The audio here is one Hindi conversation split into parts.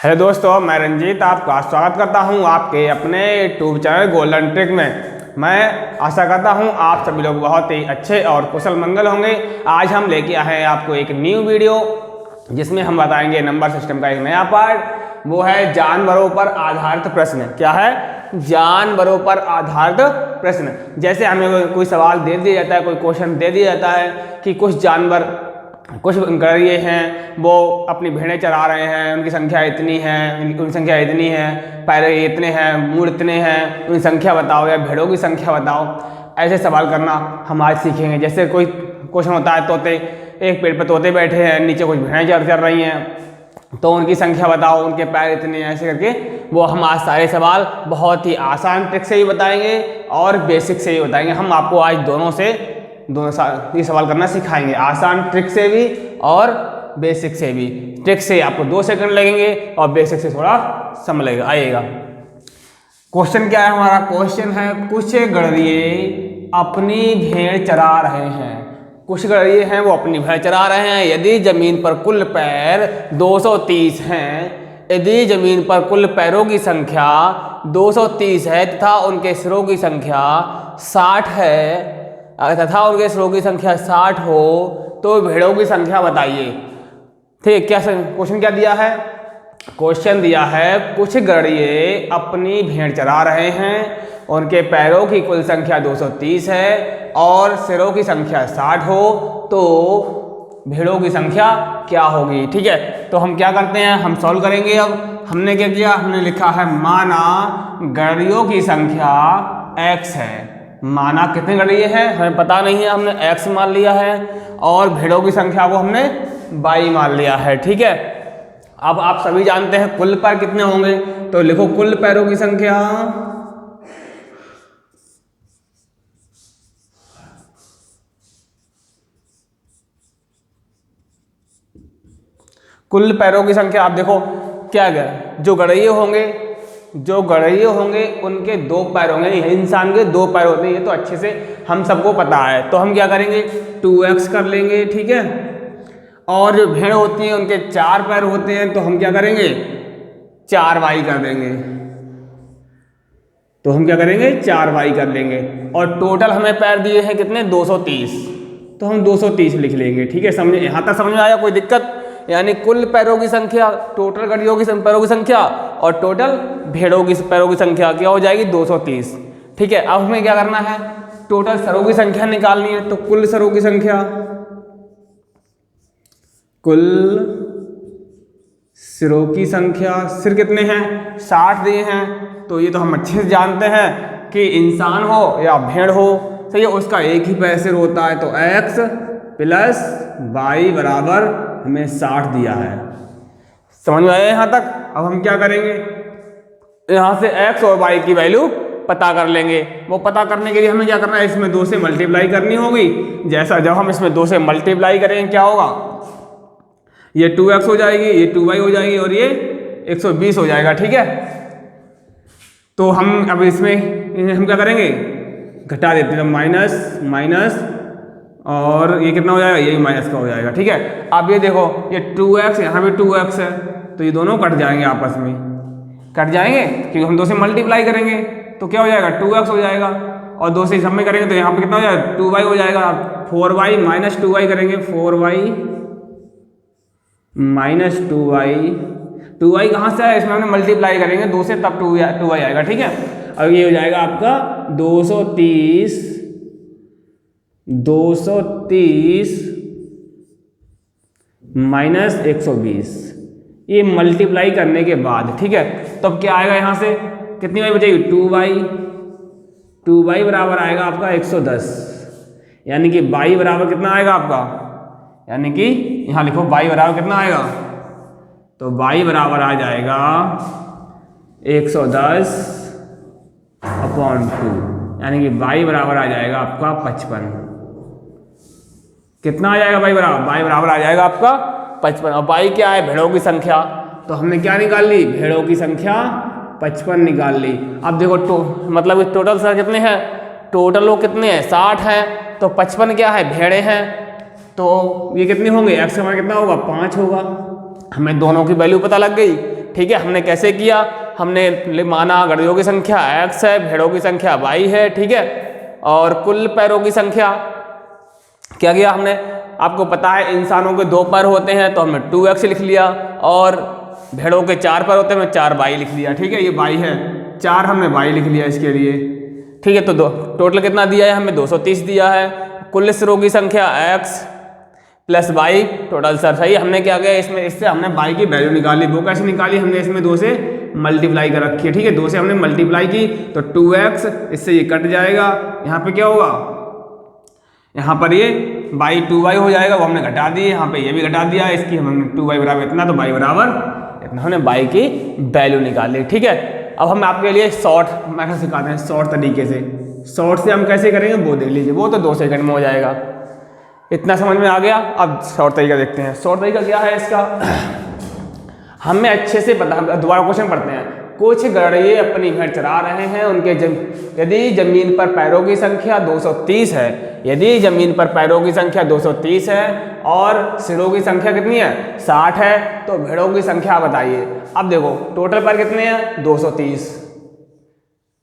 हेलो दोस्तों, मैं रंजीत आपका स्वागत करता हूं आपके अपने यूट्यूब चैनल गोल्डन ट्रिक में। मैं आशा करता हूं आप सभी लोग बहुत ही अच्छे और कुशल मंगल होंगे। आज हम लेके आए हैं आपको एक न्यू वीडियो जिसमें हम बताएंगे नंबर सिस्टम का एक नया पार्ट, वो है जानवरों पर आधारित प्रश्न। क्या है? जानवरों पर आधारित प्रश्न। जैसे हमें कोई सवाल दे दिया जाता है, कोई क्वेश्चन दे दिया जाता है कि कुछ जानवर, कुछ गड़िए हैं, वो अपनी भेड़ें चरा रहे हैं, उनकी संख्या इतनी है, उनकी संख्या इतनी है, पैर इतने हैं, मूड इतने हैं, उनकी संख्या बताओ या भेड़ों की संख्या बताओ। ऐसे सवाल करना हम आज सीखेंगे। जैसे कोई क्वेश्चन होता है, तोते, एक पेड़ पर तोते बैठे हैं, नीचे कुछ भेड़ें चर रही हैं, तो उनकी संख्या बताओ, उनके पैर इतने हैं, ऐसे करके वो हम आज सारे सवाल बहुत ही आसान ट्रिक से भी बताएंगे और बेसिक से भी बताएंगे। हम आपको आज दोनों ये सवाल करना सिखाएंगे, आसान ट्रिक से भी और बेसिक से भी। ट्रिक से आपको 2 सेकंड लगेंगे और बेसिक से थोड़ा समय लगेगा। आइएगा, क्वेश्चन क्या है हमारा? क्वेश्चन है कुछ गड़रिए अपनी भेड़ चरा रहे हैं। कुछ गड़रिए हैं, वो अपनी भेड़ चरा रहे हैं। यदि जमीन पर कुल पैर 230 हैं, यदि जमीन पर कुल पैरों की संख्या 230 है तथा उनके सिरों की संख्या 60 है तथा उनके सिरों की संख्या 60 हो, तो भेड़ों की संख्या बताइए। ठीक, क्या क्वेश्चन क्या दिया है? क्वेश्चन दिया है कुछ गड़रिए अपनी भेड़ चरा रहे हैं, उनके पैरों की कुल संख्या 230 है और सिरों की संख्या 60 हो, तो भेड़ों की संख्या क्या होगी? ठीक है, तो हम क्या करते हैं, हम सॉल्व करेंगे। अब हमने क्या किया, हमने लिखा है माना गड़रियों की संख्या x है। माना कितने गड़रिए हैं हमें पता नहीं है, हमने x मान लिया है, और भेड़ों की संख्या को हमने y मान लिया है। ठीक है, अब आप सभी जानते हैं कुल पैर कितने होंगे, तो लिखो कुल पैरों की संख्या। कुल पैरों की संख्या आप देखो क्या गया, जो गड़रिए होंगे उनके 2 पैर होंगे। इंसान के 2 पैर होते हैं, ये तो अच्छे से हम सबको पता है। तो हम क्या करेंगे, 2x कर लेंगे। ठीक है, और जो भेड़ होती है उनके 4 पैर होते हैं, तो हम क्या करेंगे, 4y कर देंगे। तो हम क्या करेंगे, 4y कर लेंगे। और टोटल हमें पैर दिए हैं कितने, 230, तो हम 230 लिख लेंगे। ठीक है, समझे? यहाँ तक समझ में आया? कोई दिक्कत? यानी कुल पैरों की संख्या, टोटल गड़रियों की पैरों की संख्या और टोटल भेड़ों की पैरों की संख्या क्या हो जाएगी, 230। ठीक है, अब हमें क्या करना है, टोटल सरों की संख्या निकालनी है। तो कुल सरों की संख्या, कुल सिरों की संख्या, सिर कितने हैं, 60 दिए हैं। तो ये तो हम अच्छे से जानते हैं कि इंसान हो या भेड़ हो, सही है, उसका एक ही पैर सिर होता है। तो x प्लस y बराबर हमें 60 दिया है। समझ में आया यहाँ तक? अब हम क्या करेंगे, यहाँ से x और y की वैल्यू पता कर लेंगे। वो पता करने के लिए हमें क्या करना है, इसमें 2 से मल्टीप्लाई करनी होगी। जैसा जब हम इसमें 2 से मल्टीप्लाई करेंगे क्या होगा, ये 2x हो जाएगी, ये 2y हो जाएगी और ये 120 हो जाएगा। ठीक है, तो हम अब इसमें हम क्या करेंगे, घटा देते हैं, माइनस माइनस, और ये कितना हो जाएगा, ये माइनस का हो जाएगा। ठीक है, अब ये देखो, ये 2x, यहाँ भी 2x है, तो ये दोनों कट जाएंगे, आपस में कट जाएंगे, क्योंकि हम 2 से मल्टीप्लाई करेंगे। तो क्या हो जाएगा, 2x हो जाएगा, और 2 से सब में करेंगे तो यहाँ पे कितना हो जाएगा, 2y हो जाएगा। 4y माइनस 2y करेंगे, 4y माइनस 2y कहाँ से आया, इसमें हमने मल्टीप्लाई करेंगे 2 से, तब 2y आएगा। ठीक है, अब ये हो जाएगा आपका 230 माइनस 120, ये मल्टीप्लाई करने के बाद। ठीक है, तो अब क्या आएगा, यहाँ से कितनी y बचेगी, 2y बराबर आएगा आपका 110, यानी कि y बराबर कितना आएगा आपका, यानी कि यहाँ लिखो y बराबर कितना आएगा, तो y बराबर आ जाएगा 110/2, यानी कि y बराबर आ जाएगा आपका 55। कितना आ जाएगा y बराबर आ जाएगा आपका 55। और y क्या है, भेड़ों की संख्या, तो हमने क्या निकाल ली, भेड़ों की संख्या 55 निकाल ली। अब देखो मतलब टोटल सर कितने हैं, टोटल लोग कितने हैं, 60 हैं, तो 55 क्या है, भेड़े हैं, तो ये कितने होंगे, x का मान कितना होगा, 5 होगा। हमें दोनों की वैल्यू पता लग गई, ठीक है। हमने कैसे किया, हमने माना गधों की संख्या x है, भेड़ों की संख्या y है, ठीक है, और कुल पैरों की संख्या क्या किया हमने, आपको पता है इंसानों के 2 पैर होते हैं तो हमने 2x लिख लिया, और भेड़ों के 4 पैर होते हैं हमने 4y लिख लिया, ठीक है। ये y है, 4 हमने y लिख लिया इसके लिए, ठीक है। तो टोटल कितना दिया है हमें, 230 दिया है। कुल सिरों की संख्या x plus y total sir सही। हमने क्या किया इसमें, इससे हमने y की वैल्यू निकाली। वो कैसे निकाली, हमने इसमें 2 से मल्टीप्लाई कर रखी है, ठीक है। 2 से हमने मल्टीप्लाई की तो 2x, इससे ये कट जाएगा, यहाँ पे क्या होगा, यहाँ पर ये y 2y हो जाएगा, वो हमने घटा दिए, यहाँ पे ये भी घटा दिया, इसकी हमने 2y बराबर इतना, तो y बराबर इतना, हमने y की वैल्यू निकाली, ठीक है। अब हम आपके लिए शॉर्ट मेथड सिखाते हैं, शॉर्ट तरीके से। शॉर्ट से हम कैसे करेंगे वो देख लीजिए, वो तो 2 सेकंड में हो जाएगा। इतना समझ में आ गया। अब शॉर्ट तरीका देखते हैं। शॉर्ट तरीका क्या है इसका, हमें अच्छे से पता, दोबारा क्वेश्चन पढ़ते हैं। कुछ गधे अपनी भेड़ चरा रहे हैं, उनके यदि जमीन पर पैरों की संख्या 230 है, यदि जमीन पर पैरों की संख्या 230 है और सिरों की संख्या कितनी है 60 है, तो भेड़ों की संख्या बताइए। अब देखो टोटल पैर कितने हैं 230,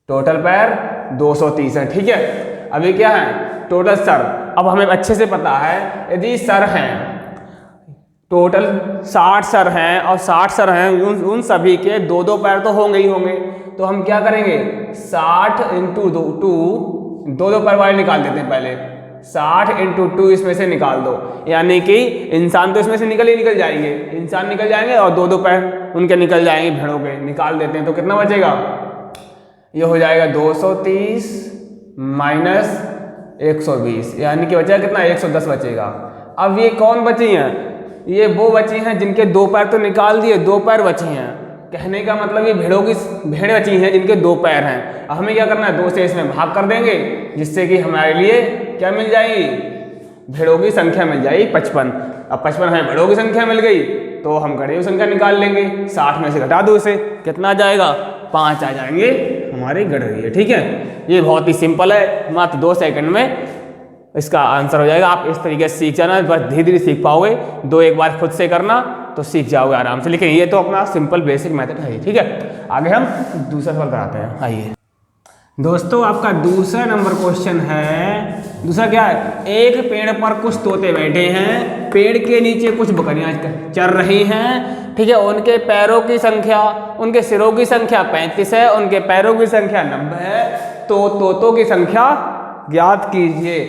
टोटल पैर 230 है, ठीक है। अभी क्या है टोटल सर। अब हमें अच्छे से पता है यदि सर हैं टोटल 60 सर हैं और 60 सर हैं, उन सभी के 2-2 पैर तो होंगे ही होंगे। तो हम क्या करेंगे 60 × 2 पैर वाले निकाल देते हैं पहले। 60 × 2 इसमें से निकाल दो, यानी कि इंसान तो इसमें से निकल जाएंगे, इंसान निकल जाएंगे और 2-2 पैर उनके निकल जाएंगे, भेड़ों के निकाल देते हैं। तो कितना बचेगा, ये हो जाएगा 230 माइनस 120, यानी कि बचेगा कितना 110 बचेगा। अब ये कौन बची हैं, ये वो बची हैं जिनके 2 पैर तो निकाल दिए, 2 पैर बची हैं। कहने का मतलब ये भेड़ बची हैं जिनके 2 पैर हैं। अब हमें क्या करना है 2 से इसमें भाग कर देंगे, जिससे कि हमारे लिए क्या मिल जाएगी, भेड़ों की संख्या मिल जाएगी 55। अब 55 हमें भेड़ों की संख्या मिल गई तो हम गधों की संख्या निकाल लेंगे। 60 में से घटा दो इसे, कितना आ जाएगा 5 आ जाएंगे हमारे गधे, ठीक है। ये बहुत ही सिंपल है, मात्र 2 सेकंड में इसका आंसर हो जाएगा। आप इस तरीके से सीख जाना, बस धीरे धीरे सीख पाओगे। 1 बार खुद से करना तो सीख जाओगे आराम से। लेकिन ये तो अपना सिंपल बेसिक मेथड है, ठीक है। आगे हम दूसरा सवाल कराते हैं। आइए दोस्तों, आपका दूसरा नंबर क्वेश्चन है। दूसरा क्या है, एक पेड़ पर कुछ तोते बैठे हैं, पेड़ के नीचे कुछ बकरियां चर रही हैं, ठीक है। उनके पैरों की संख्या, उनके सिरों की संख्या 35 है, उनके पैरों की संख्या 90 है, तो तोतों की संख्या ज्ञात कीजिए।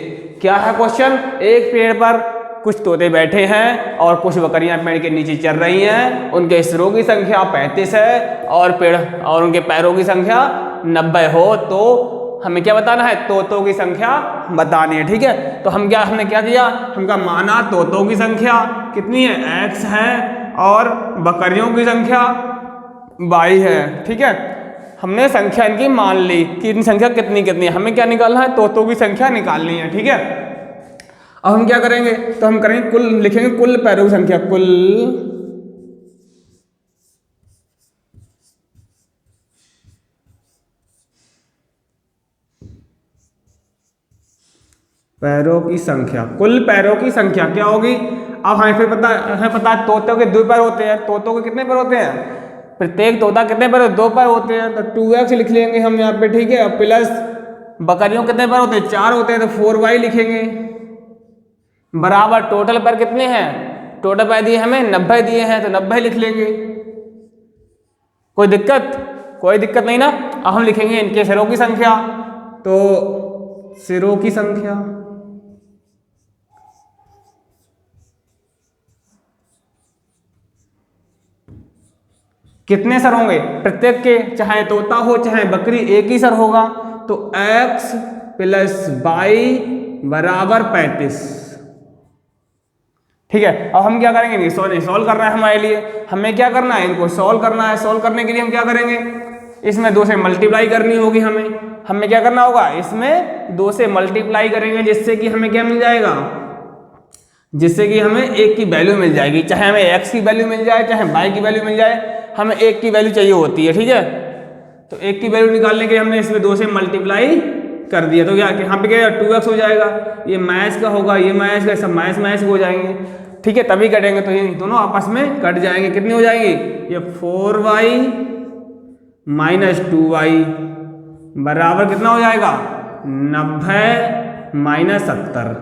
क्या है क्वेश्चन, एक पेड़ पर कुछ तोते बैठे हैं और कुछ बकरियां पेड़ के नीचे चर रही हैं, उनके सिरों की संख्या 35 है और उनके पैरों की संख्या 90 हो, तो हमें क्या बताना है, तोतों की संख्या बतानी है, ठीक है। तो हमने क्या किया, हमका माना तोतों की संख्या कितनी है x है और बकरियों की संख्या y है, ठीक है। हमने संख्या इनकी मान ली कि इनकी संख्या कितनी है, हमें क्या निकालना है, तोतों की संख्या निकालनी है, ठीक है। अब हम क्या करेंगे, तो हम करेंगे कुल, लिखेंगे कुल पैरों की संख्या, कुल पैरों की संख्या, कुल पैरों की संख्या क्या होगी। अब हमें फिर पता है तोतों के 2 पैर होते हैं, तोतों के कितने पैर होते हैं, प्रत्येक तोता कितने पैर, 2 पैर होते हैं, तो 2x लिख लेंगे हम यहाँ पे, ठीक है। प्लस बकरियों कितने पैर होते हैं, 4 होते हैं, तो 4y लिखेंगे, बराबर टोटल पैर कितने हैं, टोटल पैर दिए हमें 90 दिए हैं, तो 90 लिख लेंगे। कोई दिक्कत नहीं ना। अब हम लिखेंगे इनके सिरों की संख्या, तो सिरों की संख्या कितने सर होंगे, प्रत्येक के, चाहे तोता हो चाहे बकरी, एक ही सर होगा, तो x + y बराबर 35, ठीक है। अब हम क्या करेंगे, सॉल्व कर रहा है हमारे लिए, हमें क्या करना है, इनको सॉल्व करना है। सॉल्व करने के लिए हम क्या करेंगे, इसमें 2 से मल्टीप्लाई करनी होगी हमें क्या करना होगा, इसमें 2 से मल्टीप्लाई करेंगे, जिससे कि हमें क्या मिल जाएगा, जिससे कि हमें 1 की वैल्यू मिल जाएगी। चाहे हमें x की वैल्यू मिल जाए चाहे y की वैल्यू मिल जाए, हमें 1 की वैल्यू चाहिए होती है, ठीक है। तो 1 की वैल्यू निकालने के लिए हमने इसमें 2 से मल्टीप्लाई कर दिया, तो क्या यहाँ पे क्या 2x हो जाएगा, ये माइनस का होगा, ये माइनस का, सब माइनस हो जाएंगे, ठीक है, तभी कटेंगे तो ये दोनों आपस में कट जाएंगे। कितनी हो जाएंगी? ये 4y माइनस 2y बराबर कितना हो जाएगा? 90 माइनस 70।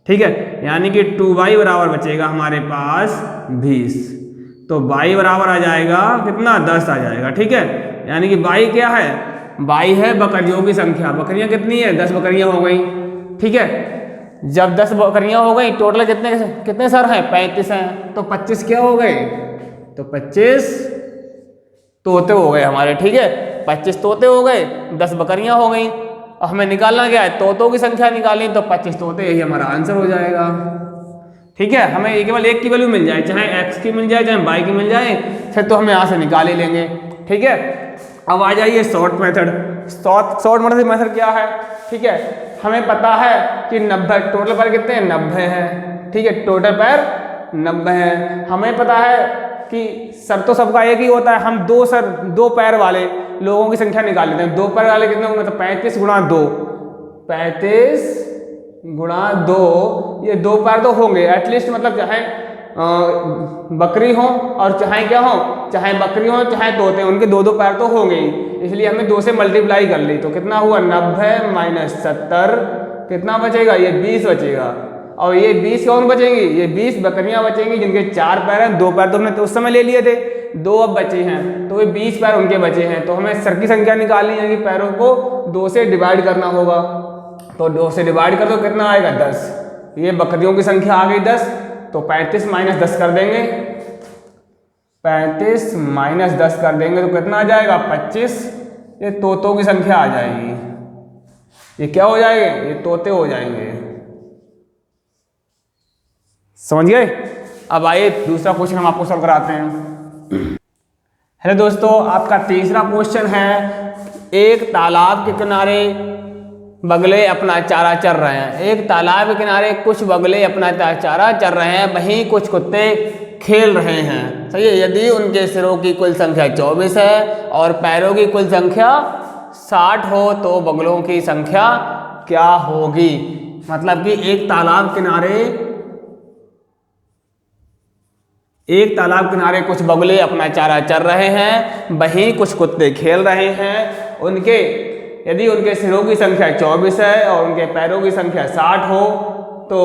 ठीक है, यानी कि 2y बराबर बचेगा हमारे पास 20। तो y बराबर आ जाएगा कितना? 10 आ जाएगा। ठीक है, यानी कि y क्या है? y है बकरियों की संख्या। बकरियां कितनी है? 10 बकरियां हो गई। ठीक है, जब 10 बकरियां हो गई, टोटल कितने सर हैं? 35 हैं। तो 25 क्या हो गए? तो 25 तोते हो गए हमारे। ठीक है, 25 तोते हो गए, 10 बकरियां हो गई। और हमें निकालना क्या है? तोतों की संख्या निकालनी, तो 25 तोते, यही हमारा आंसर हो जाएगा। ठीक है, हमें केवल एक की वैल्यू मिल जाए, चाहे x की मिल जाए चाहे y की मिल जाए, फिर तो हम यहाँ से निकाल ही लेंगे। ठीक है, अब आ जाइए शॉर्ट मेथड। शॉर्ट मेथड क्या है? ठीक है, हमें पता है कि 90 टोटल पैर कितने हैं? 90 है। ठीक है, टोटल पैर 90 है। हमें पता है कि सर तो सबका एक ही होता है, हम दो पैर वाले लोगों की संख्या निकाल लेते हैं। 2 पैर वाले कितने होंगे? मतलब 35 गुणा 2, 35 गुणा 2, ये 2 पैर तो होंगे एटलीस्ट, मतलब चाहे बकरी हो और चाहे क्या हो, चाहे बकरी हो चाहे तोते, उनके 2 पैर तो होंगे ही, इसलिए हमने 2 से मल्टीप्लाई कर ली। तो कितना हुआ? 90 माइनस 70, कितना बचेगा? ये 20 बचेगा। और ये 20 कौन बचेंगी? ये 20 बकरियां बचेंगी जिनके 4 पैर हैं। 2 पैर तो हमने तो उस समय ले लिए थे, 2 अब बचे हैं, तो ये 20 पैर उनके बचे हैं। तो हमें सर की संख्या निकालनी है कि पैरों को 2 से डिवाइड करना होगा। तो 2 से डिवाइड कर दो, कितना आएगा? 10। ये बकरियों की संख्या आ गई 10, तो 35 माइनस 10 कर देंगे। 35 माइनस 10 कर देंगे तो कितना आ जाएगा? 25। ये तोतों की संख्या आ जाएगी। ये क्या हो जाएंगे? ये तोते हो जाएंगे। समझ गए? अब आइए दूसरा क्वेश्चन हम आपको सॉल्व कराते हैं। हेलो दोस्तों, आपका तीसरा क्वेश्चन है, एक तालाब के किनारे बगले अपना चारा चर रहे हैं। एक तालाब के किनारे कुछ बगले अपना चारा चर रहे हैं, वहीं कुछ कुत्ते खेल रहे हैं। सही है, यदि उनके सिरों की कुल संख्या 24 है और पैरों की कुल संख्या 60 हो तो बगलों की संख्या क्या होगी? मतलब कि एक तालाब किनारे कुछ बगले अपना चारा चर रहे हैं, वहीं कुछ कुत्ते खेल रहे हैं। यदि उनके सिरों की संख्या 24 है और उनके पैरों की संख्या 60 हो तो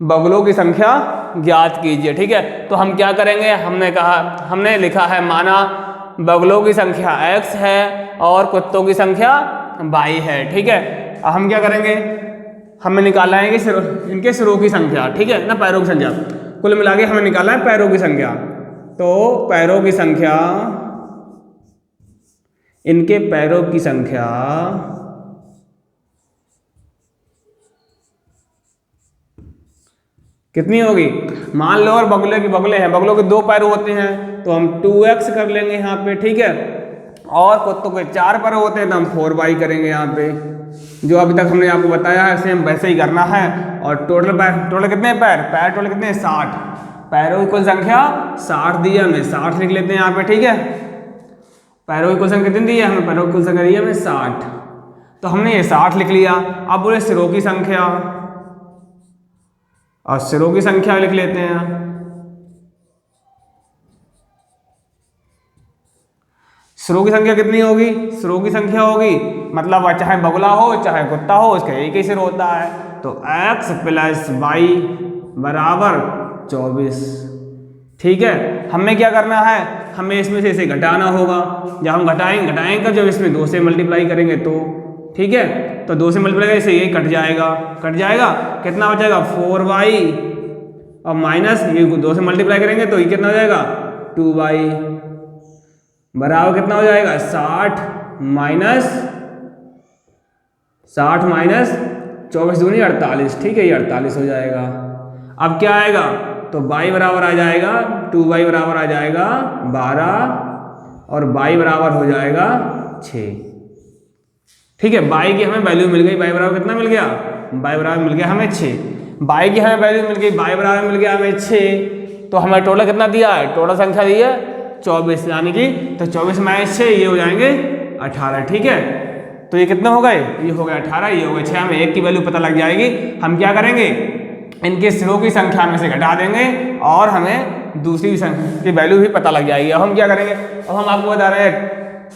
बगलों की संख्या ज्ञात कीजिए। ठीक है, तो हम क्या करेंगे? हमने लिखा है, माना बगलों की संख्या x है और कुत्तों की संख्या y है। ठीक है, अब हम क्या करेंगे? हमें निकालना है कि इनके सिरों की संख्या, ठीक है ना, पैरों की संख्या, कुल मिला के हमें निकालना है पैरों की संख्या। तो पैरों की संख्या, इनके पैरों की संख्या कितनी होगी? मान लो और बगले हैं, बगलों के 2 पैर होते हैं तो हम 2x कर लेंगे यहाँ पे। ठीक है, और कुत्तों के 4 पैर होते हैं तो हम 4y करेंगे यहाँ पे। जो अभी तक हमने आपको बताया है सेम वैसे ही करना है। और टोटल कितने पैर टोटल कितने? 60। पैरों की कुल संख्या 60 दी है हमें, 60 लिख लेते हैं यहाँ पे। ठीक है, पैरों की कुल संख्या कितनी दी है हमें? पैरों की कुल संख्या दी है हमें 60, तो हमने ये 60 लिख लिया। अब बोले सिरों की संख्या, और सिरों की संख्या लिख लेते हैं। सिरों की संख्या कितनी होगी? सिरों की संख्या होगी, मतलब चाहे बगुला हो चाहे कुत्ता हो, उसका एक ही सिर होता है। तो x प्लस y बराबर 24। ठीक है, हमें क्या करना है? हमें इसमें से इसे घटाना होगा। जब हम घटाएंगे जब इसमें 2 से मल्टीप्लाई करेंगे तो, ठीक है, तो 2 से मल्टीप्लाई करेंगे से ये कट जाएगा। कितना बचेगा? 4y और माइनस ये 2 से मल्टीप्लाई करेंगे तो ये कितना हो जाएगा? 2y बराबर कितना हो जाएगा? 60 माइनस 24 दूनी 48। ठीक है, ये 48 हो जाएगा। अब क्या आएगा? तो y बराबर आ जाएगा 2y बराबर आ जाएगा 12 और y बराबर हो जाएगा 6। ठीक है, y की हमें वैल्यू मिल गई। y बराबर कितना मिल गया? y बराबर मिल गया हमें 6। y की हमें वैल्यू मिल गई, y बराबर मिल गया हमें 6। तो हमें टोटल कितना दिया है? टोटल संख्या दी है 24, यानी कि तो 24 माइनस 6 ये हो जाएंगे 18। ठीक है, तो ये कितने हो गए? ये हो गए 18, ये हो गए 6। हमें एक की वैल्यू पता लग जाएगी। हम क्या करेंगे? इनके सिरों की संख्या में से घटा देंगे और हमें दूसरी संख्या की वैल्यू भी पता लग जाएगी। अब हम क्या करेंगे, अब हम आपको बता रहे हैं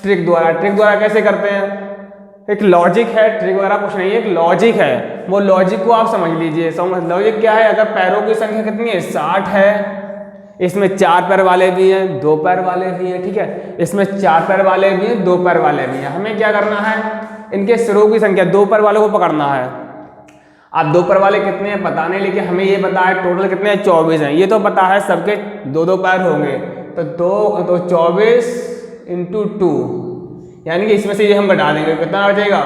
ट्रिक द्वारा। ट्रिक द्वारा कैसे करते हैं, एक लॉजिक है, ट्रिक वगैरह कुछ नहीं है, एक लॉजिक है। वो लॉजिक को आप समझ लीजिए। लॉजिक क्या है, अगर पैरों की संख्या कितनी है 60 है, इसमें 4 पैर वाले भी हैं, 2 पैर वाले भी हैं, ठीक है, इसमें 4 पैर वाले भी हैं, 2 पैर वाले भी हैं। हमें क्या करना है, इनके सिरों की संख्या 2 पैर वालों को पकड़ना है। आप 2 पैर वाले कितने हैं पता नहीं, लेकिन हमें ये पता है टोटल कितने हैं 24 हैं। ये तो पता है सबके 2-2 पैर होंगे, तो 24 × 2, यानी कि इसमें से ये हम घटा देंगे, कितना बचेगा,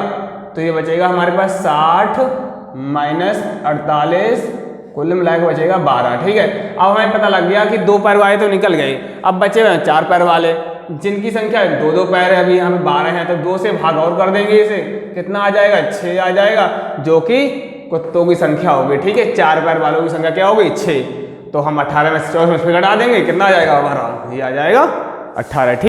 तो ये बचेगा हमारे पास 60 - 48, कुल मिला के बचेगा 12, ठीक है। अब हमें पता लग गया कि 2 पैर वाले तो निकल गए, अब बचे हुए हैं 4 पैर वाले, जिनकी संख्या 2-2 पैर है, अभी यहाँ पे 12 हैं, तो 2 से भाग और कर देंगे, इसे कितना आ जाएगा 6 आ जाएगा, जो कि कुत्तों की संख्या होगी, ठीक है। 4 पैर वालों की संख्या क्या होगी 6, तो हम 18 में से 24 में घटा देंगे, कितना आ जाएगा हमारा, ये आ जाएगा 18, ठीक।